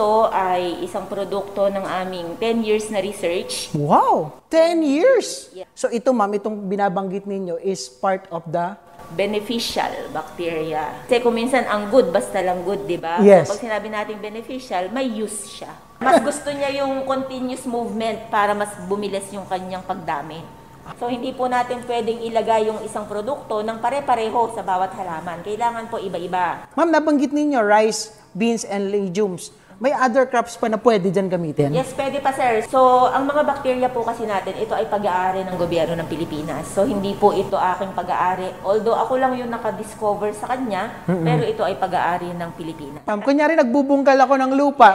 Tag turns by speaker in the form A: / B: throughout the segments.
A: ito ay isang produkto ng aming 10 years na research.
B: Wow! 10 years!
A: Yeah.
B: So ito ma'am, itong binabanggit ninyo is part of the
A: beneficial bacteria. Kasi kung minsan ang good, basta lang good, di ba?
B: Yes.
A: So, pag sinabi natin beneficial, may use siya. Mas gusto niya yung continuous movement para mas bumilis yung kanyang pagdami. So, hindi po natin pwedeng ilagay yung isang produkto ng pare-pareho sa bawat halaman. Kailangan po iba-iba.
B: Ma'am, nabanggit ninyo rice, beans, and legumes. May other crops pa na pwede dyan gamitin?
A: Yes, pwede pa sir. So, ang mga bakterya po kasi natin, ito ay pag-aari ng gobyerno ng Pilipinas. So, hindi po ito aking pag-aari. Although ako lang yung nakadiscover sa kanya, pero ito ay pag-aari ng Pilipinas.
B: Ma'am, kunyari nagbubungkal ako ng lupa,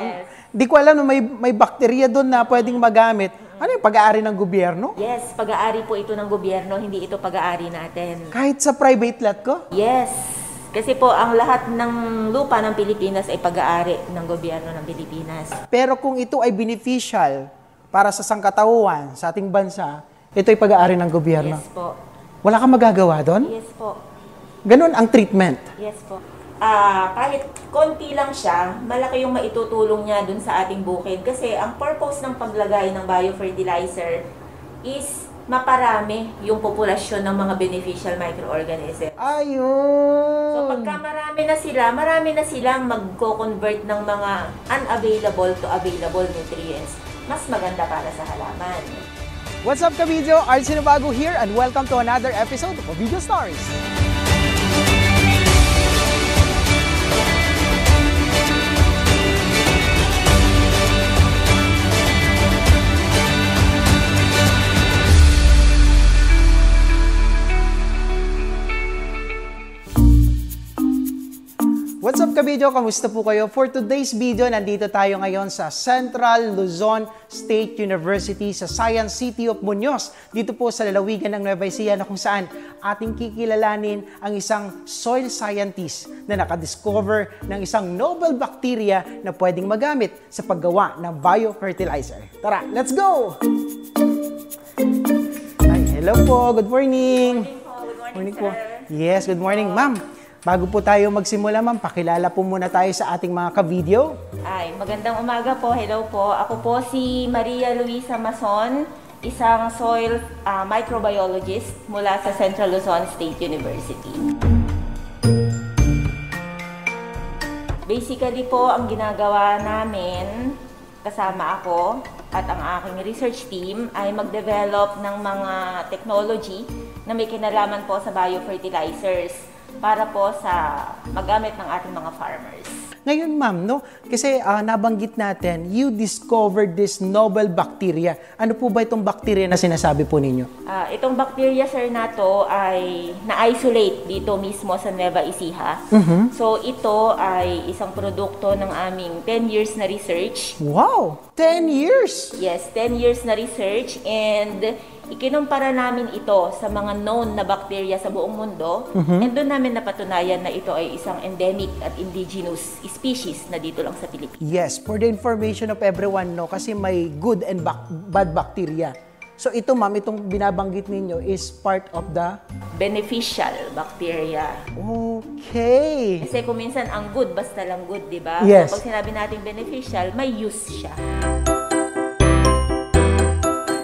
B: di ko alam na may bakterya doon na pwedeng magamit. Ano yung pag-aari ng gobyerno?
A: Yes, pag-aari po ito ng gobyerno, hindi ito pag-aari natin.
B: Kahit sa private lot ko?
A: Yes. Kasi po, ang lahat ng lupa ng Pilipinas ay pag-aari ng gobyerno ng Pilipinas.
B: Pero kung ito ay beneficial para sa sangkatauhan sa ating bansa, ito ay pag-aari ng gobyerno.
A: Yes po.
B: Wala kang magagawa doon?
A: Yes po.
B: Ganun ang treatment?
A: Yes po. Kahit konti lang siya, malaki yung maitutulong niya dun sa ating bukid. Kasi ang purpose ng paglagay ng biofertilizer is maparami yung populasyon ng mga beneficial microorganisms.
B: Ayun!
A: So pagka marami na silang magko-convert ng mga unavailable to available nutrients. Mas maganda para sa halaman.
B: What's up ka-video? Arts Sinabago here and welcome to another episode of Video Stories. What's up ka-video? Kamusta po kayo? For today's video, nandito tayo ngayon sa Central Luzon State University sa Science City of Muñoz. Dito po sa lalawigan ng Nueva Ecija na kung saan ating kikilalanin ang isang soil scientist na nakadiscover ng isang novel bacteria na pwedeng magamit sa paggawa ng biofertilizer. Tara, let's go! Ay, hello po. Good morning.
A: Good morning po.
B: Yes, good morning, ma'am. Bago po tayo magsimula, ma'am, pakilala po muna tayo sa ating mga ka-video.
A: Ay, magandang umaga po. Hello po. Ako po si Maria Luisa Mason, isang soil microbiologist mula sa Central Luzon State University. Basically po, ang ginagawa namin, kasama ako at ang aking research team, ay mag-develop ng mga technology na may kinalaman po sa biofertilizers para po sa magamit ng ating mga farmers.
B: Ngayon, ma'am, no? Kasi nabanggit natin, you discovered this novel bacteria. Ano po ba itong bacteria na sinasabi po ninyo?
A: Itong bacteria, sir, na to ay na-isolate dito mismo sa Nueva Ecija. So, ito ay isang produkto ng aming 10 years na research.
B: Wow! 10 years?
A: Yes, 10 years na research, and ikinumpara namin ito sa mga known na bacteria sa buong mundo, and doon namin napatunayan na ito ay isang endemic at indigenous species na dito lang sa Pilipinas.
B: Yes, for the information of everyone, no, kasi may good and bad bacteria. So ito, ma'am, itong binabanggit ninyo is part of the
A: beneficial bacteria.
B: Okay.
A: Kasi kung minsan ang good, basta lang good, di ba?
B: Yes.
A: So, pag sinabi natin beneficial, may use siya.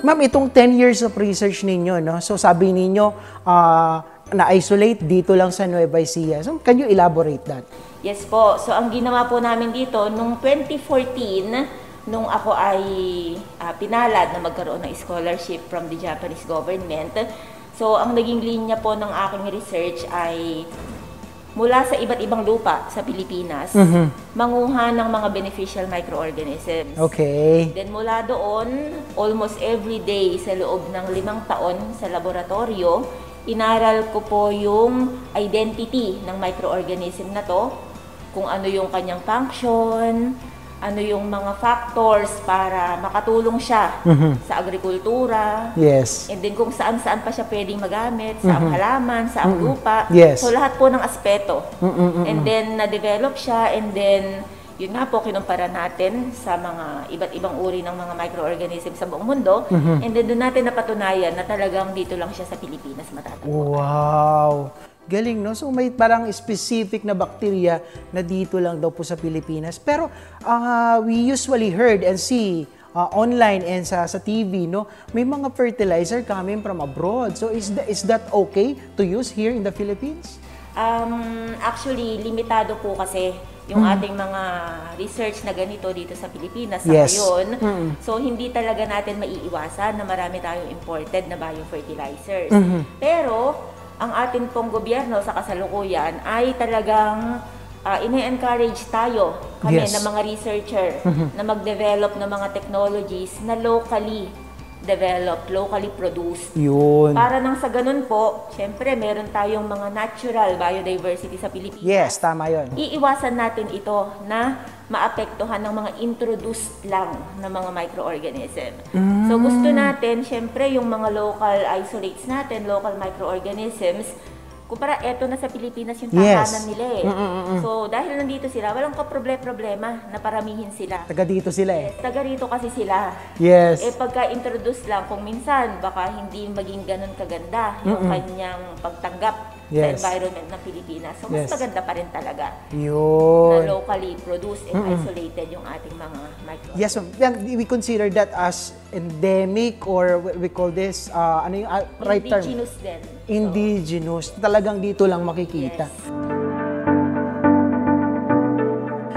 B: Ma'am, itong 10 years of research ninyo, no? So sabi ninyo, na-isolate dito lang sa Nueva Ecija. So can you elaborate that?
A: Yes po. So ang ginawa po namin dito, nung 2014, nung ako ay pinalad na magkaroon ng scholarship from the Japanese government, so ang naging linya po ng aking research ay mula sa iba't ibang lupa sa Pilipinas, manguha ng mga beneficial microorganisms.
B: Okay.
A: Then mula doon, almost every day sa loob ng 5 taon sa laboratorio, inaral ko po yung identity ng microorganism na to, kung ano yung kanyang function, ano yung mga factors para makatulong siya sa agrikultura.
B: Yes.
A: And then kung saan-saan pa siya pwedeng magamit, sa halaman, sa lupa.
B: Yes.
A: So lahat po ng aspeto. And then na-develop siya, and then yun nga po, kinumpara natin sa mga iba't ibang uri ng mga microorganisms sa buong mundo. And then doon natin napatunayan na talagang dito lang siya sa Pilipinas matatagpuan.
B: Wow! Galing, no? So may parang specific na bacteria na dito lang daw po sa Pilipinas. Pero we usually heard and see online and sa TV, no? May mga fertilizer coming from abroad. So is that okay to use here in the Philippines?
A: Actually, limitado po kasi yung ating mga research na ganito dito sa Pilipinas sa
B: Yes.
A: ngayon. So, hindi talaga natin maiiwasan na marami tayong imported na biofertilizers. Pero, ang atin pong gobyerno sa kasalukuyan ay talagang ine-encourage tayo, kami
B: Yes.
A: na mga researcher, na mag-develop ng mga technologies na locally developed, locally produced.
B: Yun.
A: Para nang sa ganun po, syempre meron tayong mga natural biodiversity sa Pilipinas.
B: Yes, tama yun.
A: Iiwasan natin ito na maapektuhan ng mga introduced lang na mga microorganism. So gusto natin, syempre yung mga local isolates natin, local microorganisms, kumpara eto na sa Pilipinas yung tahanan nila eh. So dahil nandito sila, walang problema na paramihin sila.
B: Taga dito sila eh.
A: Taga rito kasi sila.
B: Yes.
A: Pagka-introduce lang, kung minsan, baka hindi maging ganun kaganda yung kanyang pagtanggap
B: Yes.
A: sa environment ng Pilipinas. So, mas
B: Yes.
A: maganda pa rin talaga na
B: Yun.
A: locally produced and isolated yung ating mga microorganisms.
B: Yes, ma'am. Yan, we consider that as endemic or we call this, ano yung right term?
A: Indigenous din.
B: Indigenous. Talagang dito lang makikita.
A: Yes.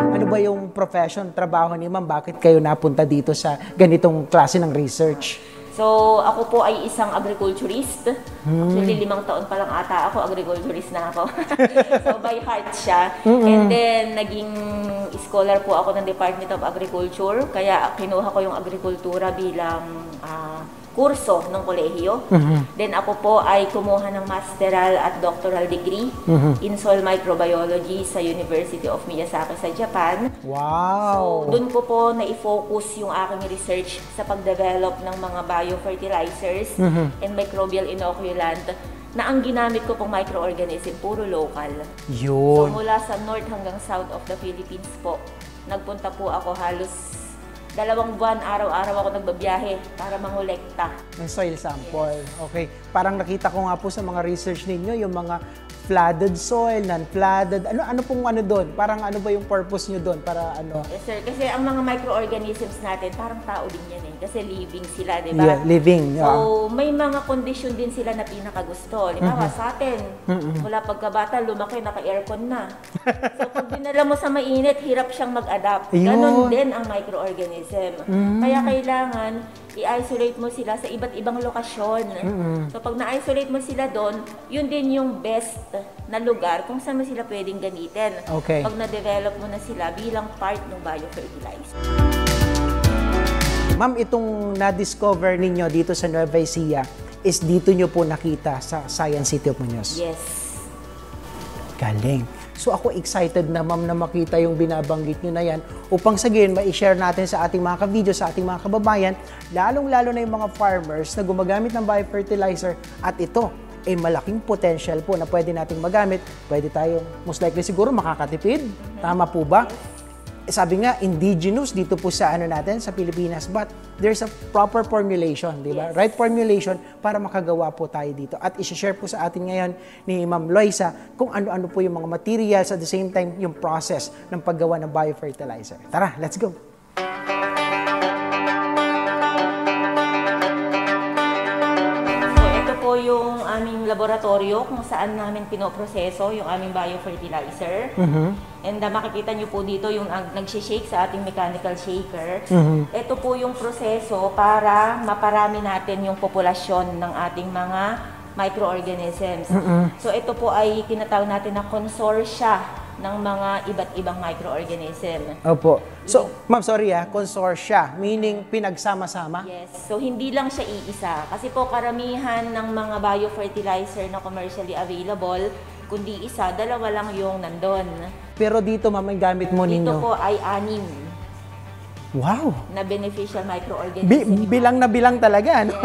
B: Ano ba yung profession, trabaho ni ma'am? Bakit kayo napunta dito sa ganitong klase ng research?
A: So, ako po ay isang agriculturist. Actually, 5 taon pa lang ata ako, agriculturist na ako. So, by heart siya. And then, naging scholar po ako ng Department of Agriculture. Kaya, kinuha ko yung agrikultura bilang kurso ng kolehiyo. Then, ako po ay kumuha ng masteral at doctoral degree in soil microbiology sa University of Miyazaki sa Japan.
B: Wow!
A: So, doon ko po na-focus yung aking research sa pag-develop ng mga biofertilizers and microbial inoculant na ang ginamit ko pong microorganism, puro local. So,
B: Yun.
A: mula sa north hanggang south of the Philippines po, nagpunta po ako halos 2 buwan, araw-araw ako nagbabiyahe para mangolekta.
B: Ng soil sample. Okay. Parang nakita ko nga po sa mga research ninyo, yung mga flooded soil, non-flooded. Ano pong ano doon? Parang ano ba yung purpose nyo doon? Para ano?
A: Yes, sir. Kasi ang mga microorganisms natin, parang tao din yan eh. Kasi living sila, di ba?
B: Yeah, living. Yeah.
A: So, may mga kondisyon din sila na pinakagusto. Halimbawa, sa atin, mula pagkabata, lumaki, naka-aircon na. So, pag dinala mo sa mainit, hirap siyang mag-adapt. Ganon din ang microorganism. Kaya kailangan i-isolate mo sila sa iba't ibang lokasyon. So, pag na-isolate mo sila doon, yun din yung best na lugar kung saan mo sila pwedeng gamitin.
B: Okay.
A: Pag na-develop mo na sila bilang part ng biofertilizer.
B: Ma'am, itong na-discover ninyo dito sa Nueva Ecija is dito nyo po nakita sa Science City of Muñoz.
A: Yes.
B: Galing. So ako excited na ma'am na makita yung binabanggit nyo na yan upang sagin ma-share natin sa ating mga ka-video, sa ating mga kababayan, lalong-lalo na yung mga farmers na gumagamit ng biofertilizer at ito ay malaking potential po na pwede nating magamit. Pwede tayong most likely siguro makakatipid. Tama po ba? Sabi nga, indigenous dito po sa ano natin, sa Pilipinas. But there's a proper formulation, di ba?
A: Yes.
B: Right formulation para makagawa po tayo dito. At isi-share po sa atin ngayon ni Ma'am Loisa kung ano-ano po yung mga materials at the same time yung process ng paggawa ng biofertilizer. Tara, let's go!
A: So, ito po yung aming laboratorio kung saan namin pinoproseso yung aming biofertilizer. And makikita nyo po dito yung nag-shake sa ating mechanical shaker. Ito po yung proseso para maparami natin yung populasyon ng ating mga microorganisms. So ito po ay tinatawag natin na consortia ng mga iba't ibang microorganism.
B: Opo. So, ma'am, sorry consortia, meaning pinagsama-sama?
A: Yes. So, hindi lang siya iisa. Kasi po, karamihan ng mga biofertilizer na commercially available, kundi isa, 2 lang yung nandun.
B: Pero dito, ma'am, ang gamit mo
A: Dito
B: ninyo.
A: po ay 6
B: Wow!
A: na beneficial microorganism.
B: Bilang na bilang talaga, no?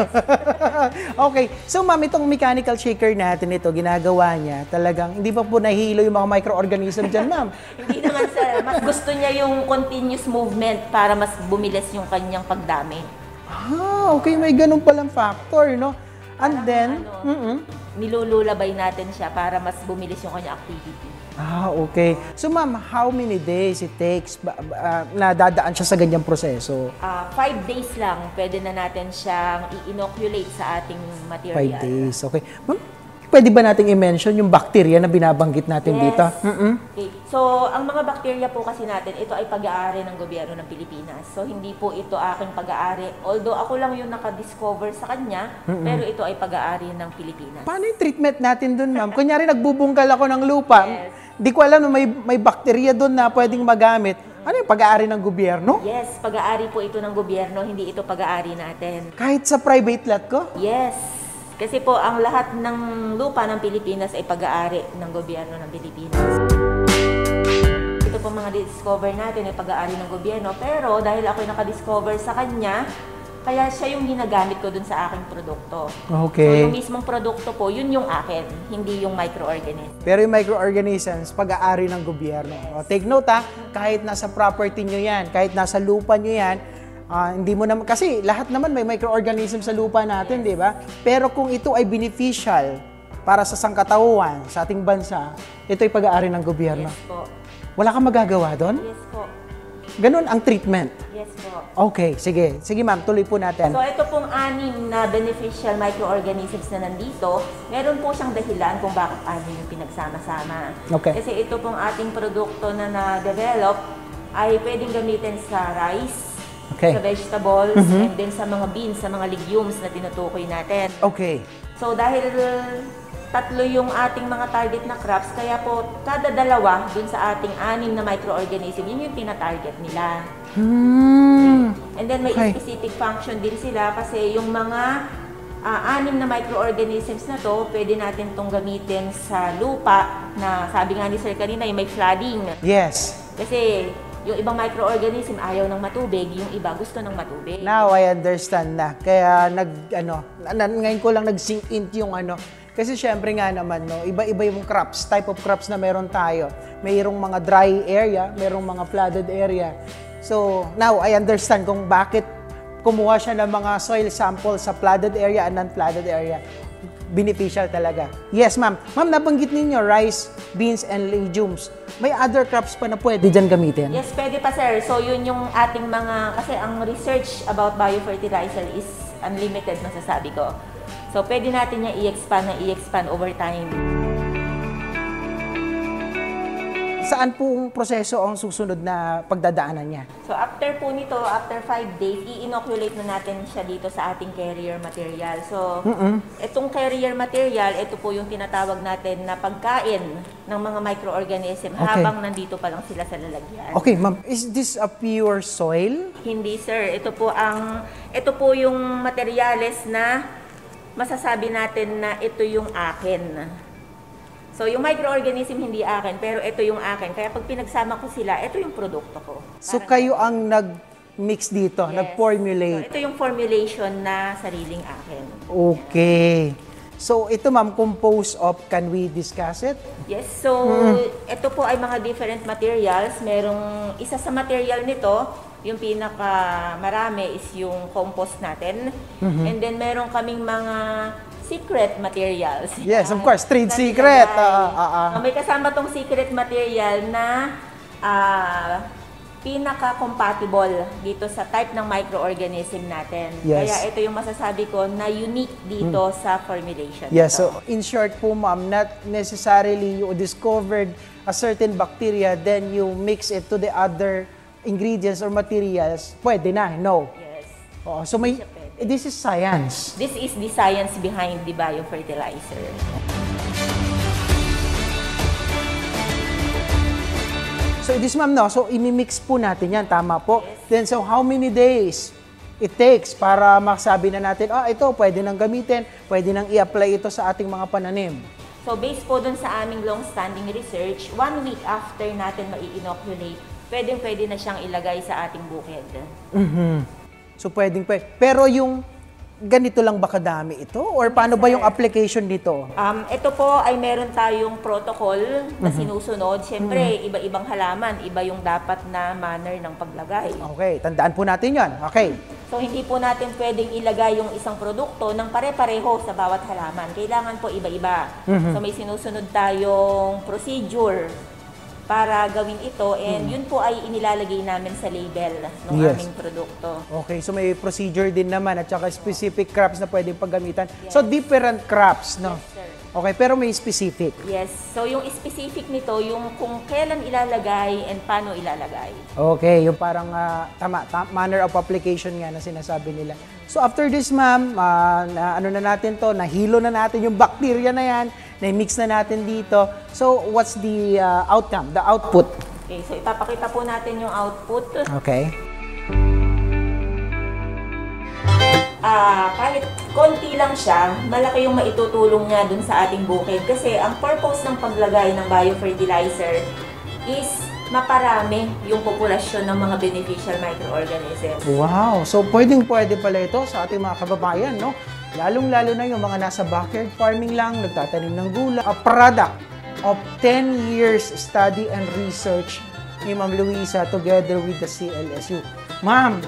B: Okay. So, ma'am, itong mechanical shaker natin ito, ginagawa niya, talagang, hindi pa po nahihilo yung mga microorganism dyan, ma'am?
A: Hindi naman sir. Mas gusto niya yung continuous movement para mas bumilis yung kanyang pagdami.
B: Ah, okay. May ganun palang factor, no? And then,
A: nilululabay natin siya para mas bumilis yung kanya activity.
B: Ah, okay. So ma'am, how many days it takes na dadaan siya sa ganyang proseso?
A: 5 days lang, pwede na natin siyang i-inoculate sa ating
B: 5
A: material.
B: days, okay. Ma'am, pwede ba nating i-mention yung bacteria na binabanggit natin
A: Yes.
B: dito?
A: Okay. So, ang mga bakterya po kasi natin, ito ay pag-aari ng gobyerno ng Pilipinas. So, hindi po ito aking pag-aari. Although ako lang yung nakadiscover sa kanya, pero ito ay pag-aari ng Pilipinas.
B: Paano yung treatment natin dun, ma'am? Kunyari, nagbubungkal ako ng lupa.
A: Yes.
B: Di ko alam na may bakterya dun na pwedeng magamit. Ano yung pag-aari ng gobyerno?
A: Yes, pag-aari po ito ng gobyerno, hindi ito pag-aari natin.
B: Kahit sa private lot ko?
A: Yes. Kasi po, ang lahat ng lupa ng Pilipinas ay pag-aari ng gobyerno ng Pilipinas. Ito po mga discover natin ay pag-aari ng gobyerno. Pero dahil ako'y nakadiscover sa kanya, kaya siya yung ginagamit ko dun sa aking produkto.
B: Okay.
A: So, yung mismong produkto po, yun yung akin, hindi yung microorganism.
B: Pero yung microorganisms, pag-aari ng gobyerno. O, take note ha, kahit nasa property nyo yan, kahit nasa lupa nyo yan, hindi mo naman, kasi lahat naman may microorganism sa lupa natin, di ba? Pero kung ito ay beneficial para sa sangkatauhan, sa ating bansa, ito ay pag-aari ng gobyerno.
A: Yes po.
B: Wala kang magagawa doon?
A: Yes po.
B: Ganun ang treatment.
A: Yes po.
B: Okay, sige. Sige ma'am, tuloy po natin.
A: So ito pong 6 na beneficial microorganisms na nandito, meron po siyang dahilan kung bakit 6 yung pinagsama-sama.
B: Okay.
A: Kasi ito pong ating produkto na na-develop ay pwedeng gamitin sa rice,
B: Okay.
A: sa vegetables, and then sa mga beans, sa mga legumes na tinutukoy natin.
B: Okay.
A: So dahil 3 yung ating mga target na crops, kaya po kada dalawa dun sa ating 6 na microorganism, yun yung tina-target nila. And then may
B: Okay.
A: specific function din sila kasi yung mga 6 na microorganisms na to, pwede natin itong gamitin sa lupa na sabi nga ni Sir kanina, yung may flooding.
B: Yes.
A: Kasi yung ibang microorganism ayaw ng matubig, yung iba gusto ng matubig.
B: Now I understand na. Kaya ngayon ko lang nag-sink in yung kasi syempre nga naman, no, iba-iba yung crops, type of crops na meron tayo. Mayroong mga dry area, mayroong mga flooded area. So, now I understand kung bakit kumuha siya ng mga soil samples sa flooded area and non-flooded area. Beneficial talaga. Yes, ma'am. Ma'am, nabanggit ninyo rice, beans, and legumes. May other crops pa na pwede dyan gamitin?
A: Yes, pwede pa sir. So yun yung ating mga, kasi ang research about biofertilizer is unlimited, masasabi ko. So pwede natin niya i-expand over time.
B: Saan pong proseso ang susunod na pagdadaanan niya?
A: So after po nito, after 5 days, i-inoculate na natin siya dito sa ating carrier material. So itong carrier material, ito po yung tinatawag natin na pagkain ng mga microorganism habang nandito pa lang sila sa lalagyan.
B: Okay, ma'am. Is this a pure soil?
A: Hindi sir, ito po yung materyales na masasabi natin na ito yung akin. So, yung microorganism hindi akin, pero ito yung akin. Kaya pag pinagsama ko sila, ito yung produkto ko.
B: So, kayo ang nag-mix dito,
A: Yes.
B: nag-formulate.
A: So, ito yung formulation na sariling akin.
B: Okay. So, ito ma'am, composed of, can we discuss it?
A: Yes, so ito po ay mga different materials. Merong isa sa material nito, yung pinaka marami is yung compost natin. And then meron kaming mga secret materials.
B: Yes, of course, trade
A: na
B: secret.
A: nilagay. May kasama tong secret material na pinaka-compatible dito sa type ng microorganism natin.
B: Yes.
A: Kaya ito yung masasabi ko na unique dito sa formulation.
B: Yes,
A: nito.
B: so in short po ma'am, not necessarily you discovered a certain bacteria, then you mix it to the other ingredients or materials. Pwede na, no?
A: Yes.
B: Oo, so may, this is science.
A: This is the science behind the biofertilizer.
B: So this ma'am, no? So imimix po natin yan, tama po? Then so how many days it takes para masabi na natin, ito pwede nang gamitin, pwede nang i-apply ito sa ating mga pananim?
A: So based po dun sa aming long-standing research, 1 week after natin mai-inoculate, pwede na siyang ilagay sa ating bukid.
B: So pwedeng. Pero yung ganito lang ba kadami ito? Or paano ba yung application nito?
A: Ito po ay meron tayong protocol na sinusunod. Siyempre, iba-ibang halaman, iba yung dapat na manner ng paglagay.
B: Okay, tandaan po natin yan. Okay.
A: So, hindi po natin pwedeng ilagay yung isang produkto ng pare-pareho sa bawat halaman. Kailangan po iba-iba. So, may sinusunod tayong procedure para gawin ito, and yun po ay inilalagay namin sa label ng aming produkto.
B: Okay, so may procedure din naman at saka specific crops na pwedeng paggamitan. So, different crops, no?
A: Yes, sir.
B: Okay, pero may specific.
A: Yes. So, yung specific nito, yung kung kailan ilalagay and paano ilalagay.
B: Okay, yung parang manner of application nga na sinasabi nila. So after this, ma'am, ano na natin to, nahilo na natin yung bacteria na yan, na-mix na natin dito. So what's the outcome, the output?
A: Okay, so ipapakita po natin yung output.
B: Okay.
A: Kahit konti lang siya, malaki yung maitutulong niya dun sa ating bukid. Kasi ang purpose ng paglagay ng biofertilizer is maparami yung populasyon ng mga beneficial microorganisms.
B: Wow! So pwedeng-pwede pala ito sa ating mga kababayan, no? Lalong-lalo na yung mga nasa backyard farming lang, nagtatanim ng gulay. A product of 10 years study and research ni Ma'am Luisa together with the CLSU. Ma'am,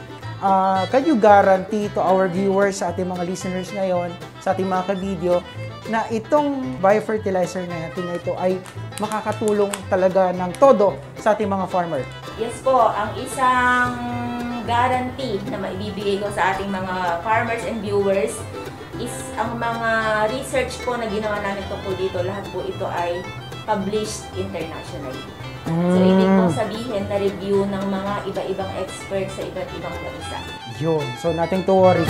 B: can you guarantee to our viewers, sa ating mga listeners ngayon, sa ating mga ka-video, na itong biofertilizer na natin na ito ay makakatulong talaga ng todo sa ating mga farmer?
A: Yes po, ang isang guarantee na maibibigay ko sa ating mga farmers and viewers is ang mga research po na ginawa namin tungkol dito, lahat po ito ay published internationally. So, ibig kong sabihin na review ng mga iba-ibang experts sa iba't ibang bansa.
B: Yun. So, nothing to worry.